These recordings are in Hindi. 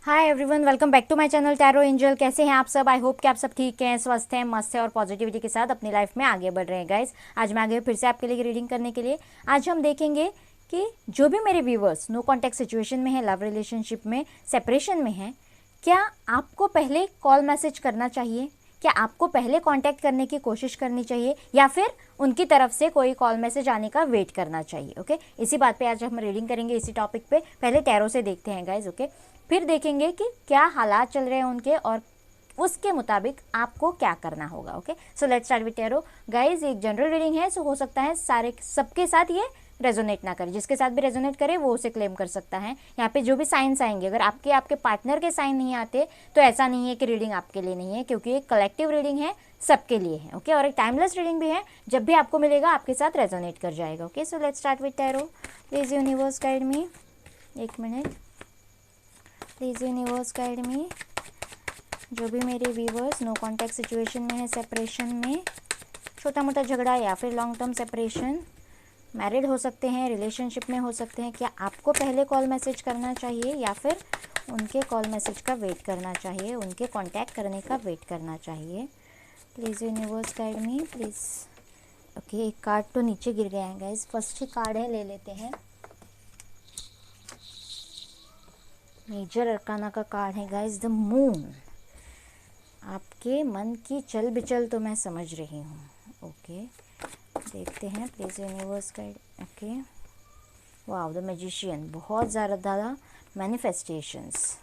Hi everyone, welcome back to my channel tarot angel. कैसे हैं आप सब? आई होप कि आप सब ठीक हैं, स्वस्थ हैं, मस्त हैं और पॉजिटिविटी के साथ अपनी लाइफ में आगे बढ़ रहे हैं। गाइस, आज मैं आगे फिर से आपके लिए रीडिंग करने के लिए। आज हम देखेंगे कि जो भी मेरे व्यूवर्स नो कॉन्टैक्ट सिचुएशन में है, लव रिलेशनशिप में, सेपरेशन में है, क्या आपको पहले कॉल मैसेज करना चाहिए? क्या आपको पहले कांटेक्ट करने की कोशिश करनी चाहिए या फिर उनकी तरफ से कोई कॉल मैसेज आने का वेट करना चाहिए? ओके, इसी बात पे आज हम रीडिंग करेंगे, इसी टॉपिक पे। पहले टैरो से देखते हैं गाइज। ओके, फिर देखेंगे कि क्या हालात चल रहे हैं उनके और उसके मुताबिक आपको क्या करना होगा। Okay, so let's start with tarot guys. एक जनरल रीडिंग है, सो हो सकता है सारे सबके साथ ये रेजोनेट ना करे। जिसके साथ भी रेजोनेट करे वो उसे क्लेम कर सकता है। यहाँ पे जो भी साइंस आएंगे, अगर आपके पार्टनर के साइन नहीं आते तो ऐसा नहीं है कि रीडिंग आपके लिए नहीं है, क्योंकि एक कलेक्टिव रीडिंग है, सबके लिए है। ओके, और एक टाइमलेस रीडिंग भी है, जब भी आपको मिलेगा आपके साथ रेजोनेट कर जाएगा। Okay, so let's start with tarot. Please universe guide me. एक minute, please universe guide me. जो भी मेरे व्यूवर्स नो कॉन्टैक्ट सिचुएशन में है, सेपरेशन में, छोटा मोटा झगड़ा या फिर लॉन्ग टर्म सेपरेशन, मैरिड हो सकते हैं, रिलेशनशिप में हो सकते हैं, क्या आपको पहले कॉल मैसेज करना चाहिए या फिर उनके कॉल मैसेज का वेट करना चाहिए, उनके कांटेक्ट करने का वेट करना चाहिए? Please universe guide me, please. Okay, एक कार्ड तो नीचे गिर गया है गाइज। फर्स्ट ही कार्ड है, ले लेते हैं। मेजर अरकाना का कार्ड है गाइज, द मून। आपके मन की चल बिचल तो मैं समझ रही हूँ। ओके, देखते हैं। Please universe guide. Okay, wow, the magician. बहुत ज़्यादा मैनिफेस्टेशंस।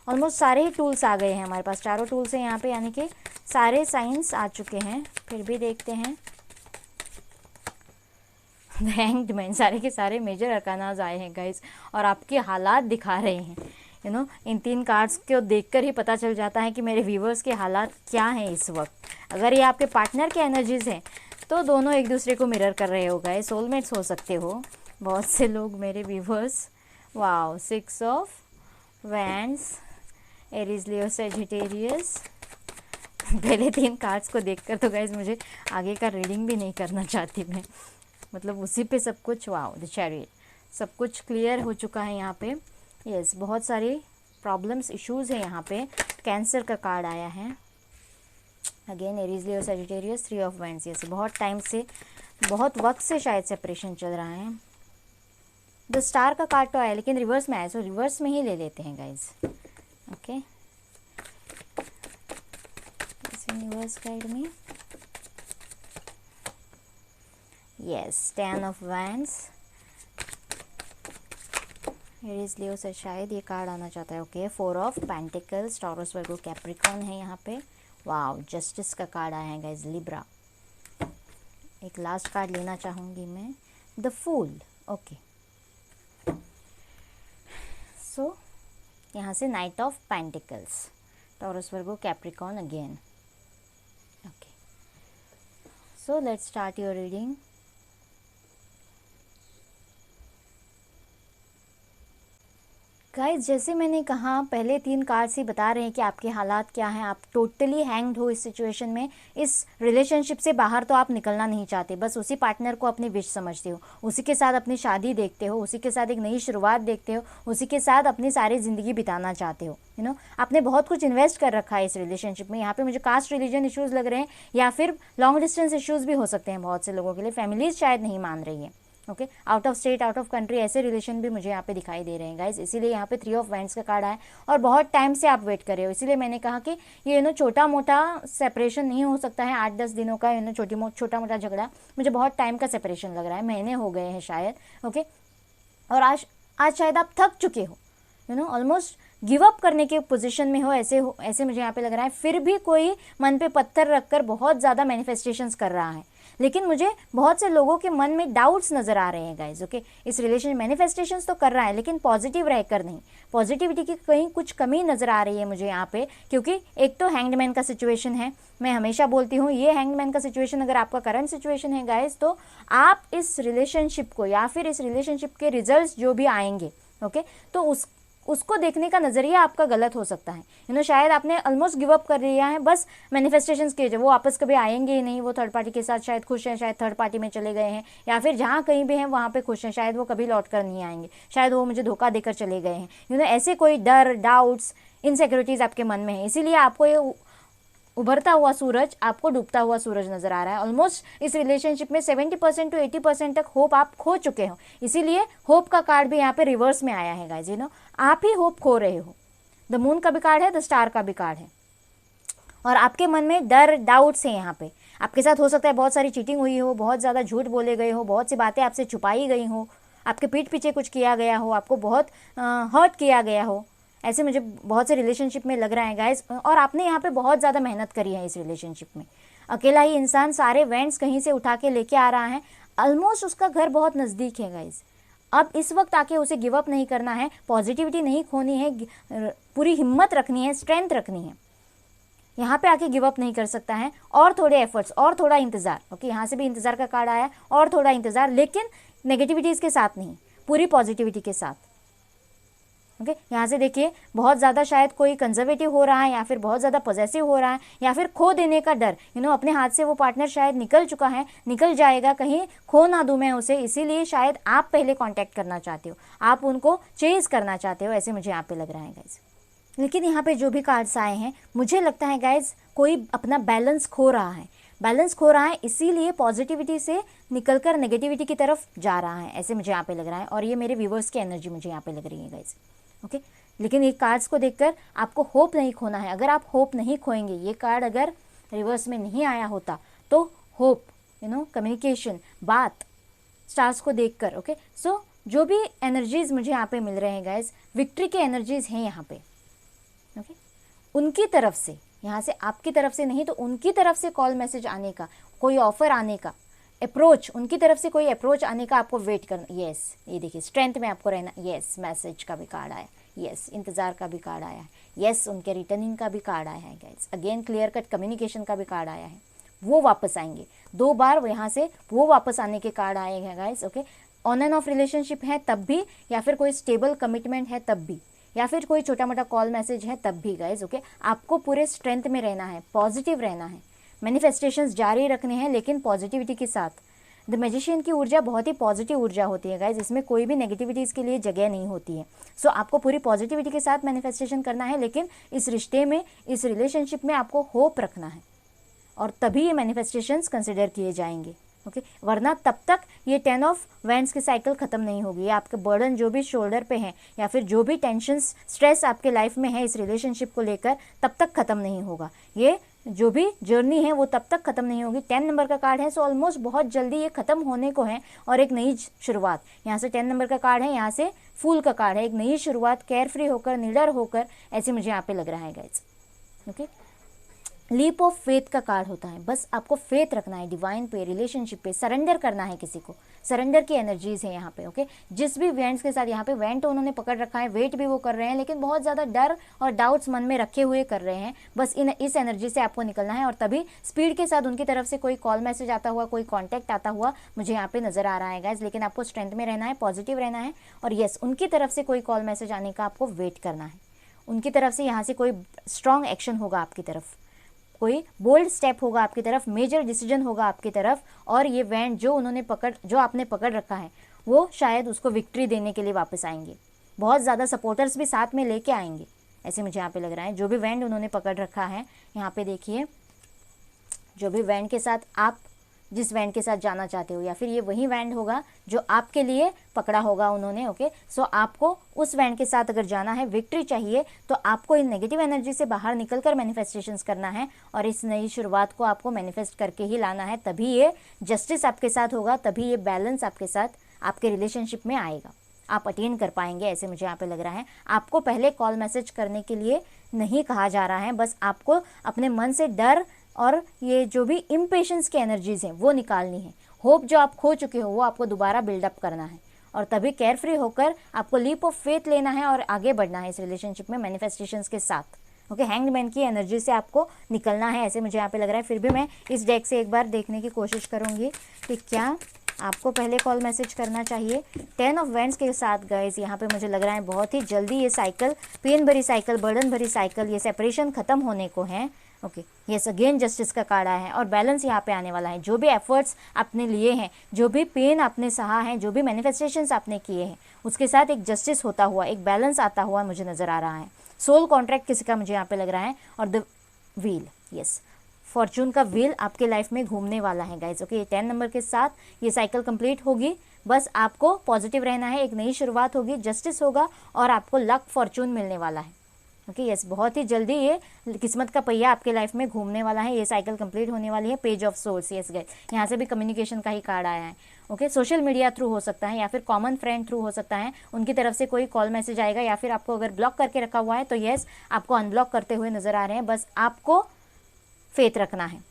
ऑलमोस्ट सारे ही टूल्स आ गए हैं हमारे पास। चारों टूल्स हैं यहाँ पे, यानी कि सारे साइंस आ चुके हैं। फिर भी देखते हैं। द हैंग्ड मैन, सारे के सारे मेजर अरकानाज आए हैं गाइस, और आपके हालात दिखा रहे हैं। इन 3 कार्ड्स को देखकर ही पता चल जाता है कि मेरे व्यूवर्स के हालात क्या हैं इस वक्त। अगर ये आपके पार्टनर के एनर्जीज हैं तो दोनों एक दूसरे को मिरर कर रहे हो गाइस, सोलमेट्स हो सकते हो बहुत से लोग मेरे viewers. Wow, 6 of wands, Aries, Leo, Sagittarius. पहले 3 कार्ड्स को देखकर तो गाइस मुझे आगे का रीडिंग भी नहीं करना चाहती मैं, मतलब उसी पे सब कुछ। वाओ, द चैरियट, सब कुछ क्लियर हो चुका है यहाँ पे। यस, बहुत सारी प्रॉब्लम्स, इश्यूज़ है यहाँ पे। कैंसर का कार्ड आया है again, Aries, Leo, Sagittarius, 3 of wands. Yes, बहुत टाइम से, बहुत वक्त से शायद सेपरेशन चल रहा है। द स्टार का कार्ड तो आया लेकिन रिवर्स में आया, सो रिवर्स में ही ले लेते हैं गाइज। ओके, यूनिवर्स गाइड में। यस, 10 ऑफ वैंड्स, एरीज, लियो से शायद ये कार्ड आना चाहता है। Okay, 4 of pentacles, taurus, Virgo, Capricorn है यहाँ पे। वाओ, जस्टिस का कार्ड आया है गाइज, लिब्रा। एक लास्ट कार्ड लेना चाहूँगी मैं, द फूल। ओके, सो यहाँ से night of pentacles, taurus, Virgo, Capricorn again. Okay, so let's start your reading. Guys, जैसे मैंने कहा, पहले 3 कार्ड्स ही बता रहे हैं कि आपके हालात क्या हैं। आप टोटली हैंग्ड हो इस सिचुएशन में। इस रिलेशनशिप से बाहर तो आप निकलना नहीं चाहते, बस उसी पार्टनर को अपनी विश समझते हो, उसी के साथ अपनी शादी देखते हो, उसी के साथ एक नई शुरुआत देखते हो, उसी के साथ अपनी सारी ज़िंदगी बिताना चाहते हो। आपने बहुत कुछ इन्वेस्ट कर रखा है इस रिलेशनशिप में। यहाँ पे मुझे कास्ट रिलीजन इश्यूज़ लग रहे हैं, या फिर लॉन्ग डिस्टेंस इश्यूज़ भी हो सकते हैं बहुत से लोगों के लिए। फैमिलीज शायद नहीं मान रही है। Okay, out of state, out of country, ऐसे रिलेशन भी मुझे यहाँ पे दिखाई दे रहे हैं गाइज। इसीलिए यहाँ पे 3 ऑफ वैंड्स का कार्ड आया और बहुत टाइम से आप वेट कर रहे हो। इसीलिए मैंने कहा कि ये छोटा मोटा सेपरेशन नहीं हो सकता है, 8-10 दिनों का छोटा मोटा झगड़ा। मुझे बहुत टाइम का सेपरेशन लग रहा है, महीने हो गए हैं शायद। ओके, और आज शायद आप थक चुके हो, ऑलमोस्ट गिव अप करने के पोजीशन में हो, ऐसे मुझे यहाँ पे लग रहा है। फिर भी कोई मन पे पत्थर रखकर बहुत ज़्यादा मैनिफेस्टेशंस कर रहा है, लेकिन मुझे बहुत से लोगों के मन में डाउट्स नज़र आ रहे हैं गाइज। ओके, इस रिलेशन मैनिफेस्टेशंस तो कर रहा है लेकिन पॉजिटिव रहकर नहीं, पॉजिटिविटी की कहीं कुछ कमी नज़र आ रही है मुझे यहाँ पे। क्योंकि एक तो हैंगडमैन का सिचुएशन है, मैं हमेशा बोलती हूँ ये हैंगमैन का सिचुएशन अगर आपका करंट सिचुएशन है गाइज, तो आप इस रिलेशनशिप को या फिर इस रिलेशनशिप के रिजल्ट्स जो भी आएंगे, ओके, तो उसको देखने का नज़रिया आपका गलत हो सकता है। शायद आपने ऑलमोस्ट गिव अप कर दिया है, बस मैनिफेस्टेशंस किए, वो वापस कभी आएंगे ही नहीं। वो थर्ड पार्टी के साथ शायद खुश हैं, शायद थर्ड पार्टी में चले गए हैं, या फिर जहाँ कहीं भी हैं वहाँ पे खुश हैं, शायद वो कभी लौट कर नहीं आएंगे, शायद वो मुझे धोखा देकर चले गए हैं। ऐसे कोई डर, डाउट्स, इनसिक्योरिटीज़ आपके मन में है, इसीलिए आपको ये उभरता हुआ सूरज आपको डूबता हुआ सूरज नजर आ रहा है। ऑलमोस्ट इस रिलेशनशिप में 70% टू 80% तक होप आप खो चुके हो, इसीलिए होप का कार्ड भी यहाँ पे रिवर्स में आया है गाइज। आप ही होप खो रहे हो। द मून का भी कार्ड है, द स्टार का भी कार्ड है, और आपके मन में डर, डाउट्स हैं। यहाँ पे आपके साथ हो सकता है बहुत सारी चीटिंग हुई हो, बहुत ज़्यादा झूठ बोले गए हो, बहुत सी बातें आपसे छुपाई गई हो, आपके पीठ पीछे कुछ किया गया हो, आपको बहुत हर्ट किया गया हो। ऐसे मुझे बहुत से रिलेशनशिप में लग रहा है गाइस, और आपने यहाँ पे बहुत ज़्यादा मेहनत करी है इस रिलेशनशिप में। अकेला ही इंसान सारे वेंट्स कहीं से उठा के लेके आ रहा है, ऑलमोस्ट उसका घर बहुत नज़दीक है गाइस। अब इस वक्त आके उसे गिव अप नहीं करना है, पॉजिटिविटी नहीं खोनी है, पूरी हिम्मत रखनी है, स्ट्रेंथ रखनी है। यहाँ पे आके गिव अप नहीं कर सकता है, और थोड़े एफर्ट्स, और थोड़ा इंतज़ार। ओके, यहाँ से भी इंतज़ार का कार्ड आया, और थोड़ा इंतज़ार, लेकिन नेगेटिविटीज़ के साथ नहीं, पूरी पॉजिटिविटी के साथ। ओके, यहाँ से देखिए बहुत ज़्यादा शायद कोई कंजर्वेटिव हो रहा है, या फिर बहुत ज़्यादा पॉजेसिव हो रहा है, या फिर खो देने का डर। अपने हाथ से वो पार्टनर शायद निकल चुका है, निकल जाएगा, कहीं खो ना दूँ मैं उसे, इसीलिए शायद आप पहले कांटेक्ट करना चाहते हो, आप उनको चेज करना चाहते हो, ऐसे मुझे यहाँ पे लग रहा है गाइज। लेकिन यहाँ पे जो भी कार्ड्स आए हैं, मुझे लगता है गाइज कोई अपना बैलेंस खो रहा है, बैलेंस खो रहा है, इसीलिए पॉजिटिविटी से निकलकर नेगेटिविटी की तरफ जा रहा है, ऐसे मुझे यहाँ पे लग रहा है। और ये मेरे व्यूवर्स की एनर्जी मुझे यहाँ पे लग रही है गाइज। ओके, लेकिन ये कार्ड्स को देखकर आपको होप नहीं खोना है। अगर आप होप नहीं खोएंगे, ये कार्ड अगर रिवर्स में नहीं आया होता तो होप, कम्युनिकेशन, बात, स्टार्स को देखकर। ओके, सो जो भी एनर्जीज मुझे यहाँ पे मिल रहे हैं गाइज, विक्ट्री के एनर्जीज हैं यहाँ पे। ओके, उनकी तरफ से, यहाँ से आपकी तरफ से नहीं तो उनकी तरफ से कॉल मैसेज आने का, कोई ऑफर आने का, अप्रोच, उनकी तरफ से कोई अप्रोच आने का आपको वेट करना। यस, ये देखिए स्ट्रेंथ में आपको रहना। यस, मैसेज का भी कार्ड आया। यस, इंतज़ार का भी कार्ड आया है। यस, उनके रिटर्निंग का भी कार्ड आया है guys. Again clear cut communication का भी कार्ड आया है, वो वापस आएंगे 2 बार, यहाँ से वो वापस आने के कार्ड आए हैं guys. Okay, on end of relationship है तब भी, या फिर कोई स्टेबल कमिटमेंट है तब भी, या फिर कोई छोटा मोटा कॉल मैसेज है तब भी गाइस। ओके, आपको पूरे स्ट्रेंथ में रहना है, पॉजिटिव रहना है, मैनिफेस्टेशंस जारी रखने हैं, लेकिन पॉजिटिविटी के साथ। द मैजिशियन की ऊर्जा बहुत ही पॉजिटिव ऊर्जा होती है गाइज, इसमें कोई भी नेगेटिविटीज़ के लिए जगह नहीं होती है। सो आपको पूरी पॉजिटिविटी के साथ मैनिफेस्टेशन करना है, लेकिन इस रिश्ते में, इस रिलेशनशिप में आपको होप रखना है, और तभी ये मैनिफेस्टेशंस कंसिडर किए जाएंगे। ओके, वरना तब तक ये 10 ऑफ वैंड्स की साइकिल ख़त्म नहीं होगी। ये आपके बर्डन जो भी शोल्डर पे हैं, या फिर जो भी टेंशन्स, स्ट्रेस आपके लाइफ में है इस रिलेशनशिप को लेकर, तब तक ख़त्म नहीं होगा। ये जो भी जर्नी है वो तब तक ख़त्म नहीं होगी। 10 नंबर का कार्ड है, सो ऑलमोस्ट बहुत जल्दी ये ख़त्म होने को है, और एक नई शुरुआत। यहाँ से 10 नंबर का कार्ड है, यहाँ से फूल का कार्ड है, एक नई शुरुआत, केयर फ्री होकर, निडर होकर, ऐसे मुझे यहाँ पे लग रहा है guys. Okay, leap of faith का कार्ड होता है, बस आपको फेथ रखना है डिवाइन पे, रिलेशनशिप पे, सरेंडर करना है किसी को। सरेंडर की एनर्जीज है यहाँ पे। ओके, जिस भी वेंट्स के साथ, यहाँ पे वेंट तो उन्होंने पकड़ रखा है, वेट भी वो कर रहे हैं, लेकिन बहुत ज़्यादा डर और डाउट्स मन में रखे हुए कर रहे हैं। बस इस एनर्जी से आपको निकलना है, और तभी स्पीड के साथ उनकी तरफ से कोई कॉल मैसेज आता हुआ, कोई कॉन्टैक्ट आता हुआ मुझे यहाँ पे नजर आ रहा है गाइज। लेकिन आपको स्ट्रेंथ में रहना है, पॉजिटिव रहना है, और यस, उनकी तरफ से कोई कॉल मैसेज आने का आपको वेट करना है। उनकी तरफ से यहाँ से कोई स्ट्रॉन्ग एक्शन होगा आपकी तरफ, कोई बोल्ड स्टेप होगा आपकी तरफ, मेजर डिसीजन होगा आपकी तरफ, और ये वैंड जो आपने पकड़ रखा है, वो शायद उसको विक्ट्री देने के लिए वापस आएंगे। बहुत ज़्यादा सपोर्टर्स भी साथ में लेके आएंगे, ऐसे मुझे यहाँ पे लग रहा है। जो भी वैंड उन्होंने पकड़ रखा है, यहाँ पे देखिए, जो भी वैंड के साथ आप, जिस वैंड के साथ जाना चाहते हो, या फिर ये वही वैंड होगा जो आपके लिए पकड़ा होगा उन्होंने। ओके, सो आपको उस वैंड के साथ अगर जाना है, विक्ट्री चाहिए, तो आपको इन नेगेटिव एनर्जी से बाहर निकलकर मैनिफेस्टेशंस करना है, और इस नई शुरुआत को आपको मैनिफेस्ट करके ही लाना है। तभी ये जस्टिस आपके साथ होगा, तभी ये बैलेंस आपके साथ, आपके रिलेशनशिप में आएगा, आप अटेन कर पाएंगे, ऐसे मुझे यहाँ पे लग रहा है। आपको पहले कॉल मैसेज करने के लिए नहीं कहा जा रहा है, बस आपको अपने मन से डर और ये जो भी इम्पेशेंस की एनर्जीज हैं वो निकालनी है। होप जो आप खो चुके हो वो आपको दोबारा बिल्डअप करना है, और तभी केयर फ्री होकर आपको लीप ऑफ फेथ लेना है और आगे बढ़ना है इस रिलेशनशिप में मैनिफेस्टेशंस के साथ। ओके, हैंग्ड मैन की एनर्जी से आपको निकलना है, ऐसे मुझे यहाँ पे लग रहा है। फिर भी मैं इस डेक से एक बार देखने की कोशिश करूँगी कि क्या आपको पहले कॉल मैसेज करना चाहिए 10 ऑफ वैंड्स के साथ गाइज। यहाँ पे मुझे लग रहा है बहुत ही जल्दी ये साइकिल, पेन भरी साइकिल, बर्डन भरी साइकिल, ये सेपरेशन खत्म होने को है। ओके, यस, अगेन जस्टिस का कार्ड आया है और बैलेंस यहाँ पे आने वाला है। जो भी एफर्ट्स आपने लिए हैं, जो भी पेन आपने सहा है, जो भी मैनिफेस्टेशंस आपने किए हैं, उसके साथ एक जस्टिस होता हुआ, एक बैलेंस आता हुआ मुझे नज़र आ रहा है। सोल कॉन्ट्रैक्ट किसी का मुझे यहाँ पे लग रहा है और द व्हील, यस, फॉर्चून का व्हील आपके लाइफ में घूमने वाला है गाइज। ओके, 10 नंबर के साथ ये साइकिल कंप्लीट होगी। बस आपको पॉजिटिव रहना है, एक नई शुरुआत होगी, जस्टिस होगा और आपको लक फॉर्चून मिलने वाला है। ओके, यस, बहुत ही जल्दी ये किस्मत का पहिया आपके लाइफ में घूमने वाला है। ये साइकिल कंप्लीट होने वाली है। Page of source, yes guys, यहाँ से भी कम्युनिकेशन का ही कार्ड आया है। ओके, सोशल मीडिया थ्रू हो सकता है या फिर कॉमन फ्रेंड थ्रू हो सकता है, उनकी तरफ से कोई कॉल मैसेज आएगा, या फिर आपको अगर ब्लॉक करके रखा हुआ है तो यस, आपको अनब्लॉक करते हुए नजर आ रहे हैं। बस आपको फेथ रखना है।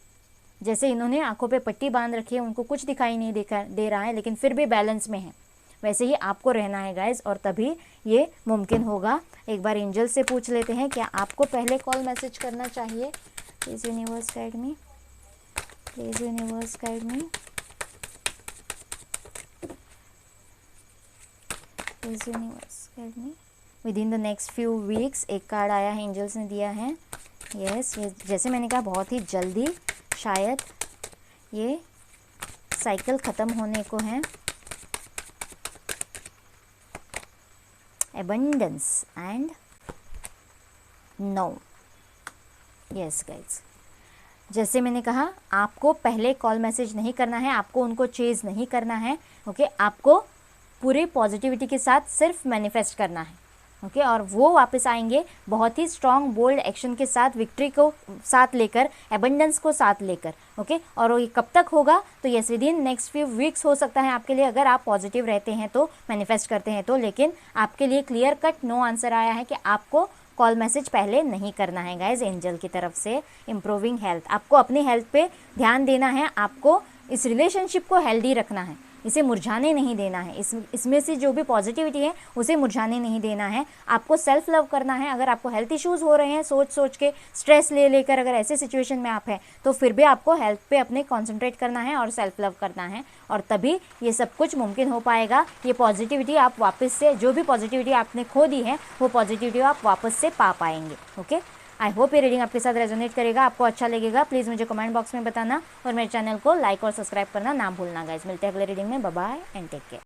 जैसे इन्होंने आंखों पे पट्टी बांध रखी है, उनको कुछ दिखाई नहीं दे रहा है, लेकिन फिर भी बैलेंस में है, वैसे ही आपको रहना है गाइज, और तभी ये मुमकिन होगा। एक बार एंजल से पूछ लेते हैं क्या आपको पहले कॉल मैसेज करना चाहिए। Please universe guide me, please universe guide me, please universe guide me with in the next few weeks. एक कार्ड आया है, एंजल्स ने दिया है। यस, ये जैसे मैंने कहा बहुत ही जल्दी शायद ये साइकिल ख़त्म होने को है। abundance and no, yes guys, जैसे मैंने कहा आपको पहले कॉल मैसेज नहीं करना है, आपको उनको चेज नहीं करना है। ओके, आपको पूरे पॉजिटिविटी के साथ सिर्फ मैनिफेस्ट करना है। ओके, और वो वापस आएंगे बहुत ही स्ट्रॉन्ग बोल्ड एक्शन के साथ, विक्ट्री को साथ लेकर, एबंडेंस को साथ लेकर। ओके, और ये कब तक होगा तो yes, with in next few weeks हो सकता है आपके लिए, अगर आप पॉजिटिव रहते हैं तो, मैनिफेस्ट करते हैं तो। लेकिन आपके लिए क्लियर कट नो आंसर आया है कि आपको कॉल मैसेज पहले नहीं करना है गाइज। एंजल की तरफ से इम्प्रूविंग हेल्थ, आपको अपनी हेल्थ पे ध्यान देना है, आपको इस रिलेशनशिप को हेल्दी रखना है, इसे मुरझाने नहीं देना है। इसमें से जो भी पॉजिटिविटी है उसे मुरझाने नहीं देना है। आपको सेल्फ लव करना है। अगर आपको हेल्थ इश्यूज़ हो रहे हैं, सोच सोच के, स्ट्रेस ले लेकर, अगर ऐसे सिचुएशन में आप हैं तो फिर भी आपको हेल्थ पे अपने कॉन्सेंट्रेट करना है और सेल्फ लव करना है, और तभी ये सब कुछ मुमकिन हो पाएगा। ये पॉजिटिविटी आप वापस से, जो भी पॉजिटिविटी आपने खो दी है वो पॉजिटिविटी आप वापस से पा पाएंगे। ओके, आई होप ये रीडिंग आपके साथ रेजोनेट करेगा, आपको अच्छा लगेगा। प्लीज़ मुझे कमेंट बॉक्स में बताना और मेरे चैनल को लाइक और सब्सक्राइब करना ना भूलना गाइज। मिलते हैं अगले रीडिंग में, bye bye and take care.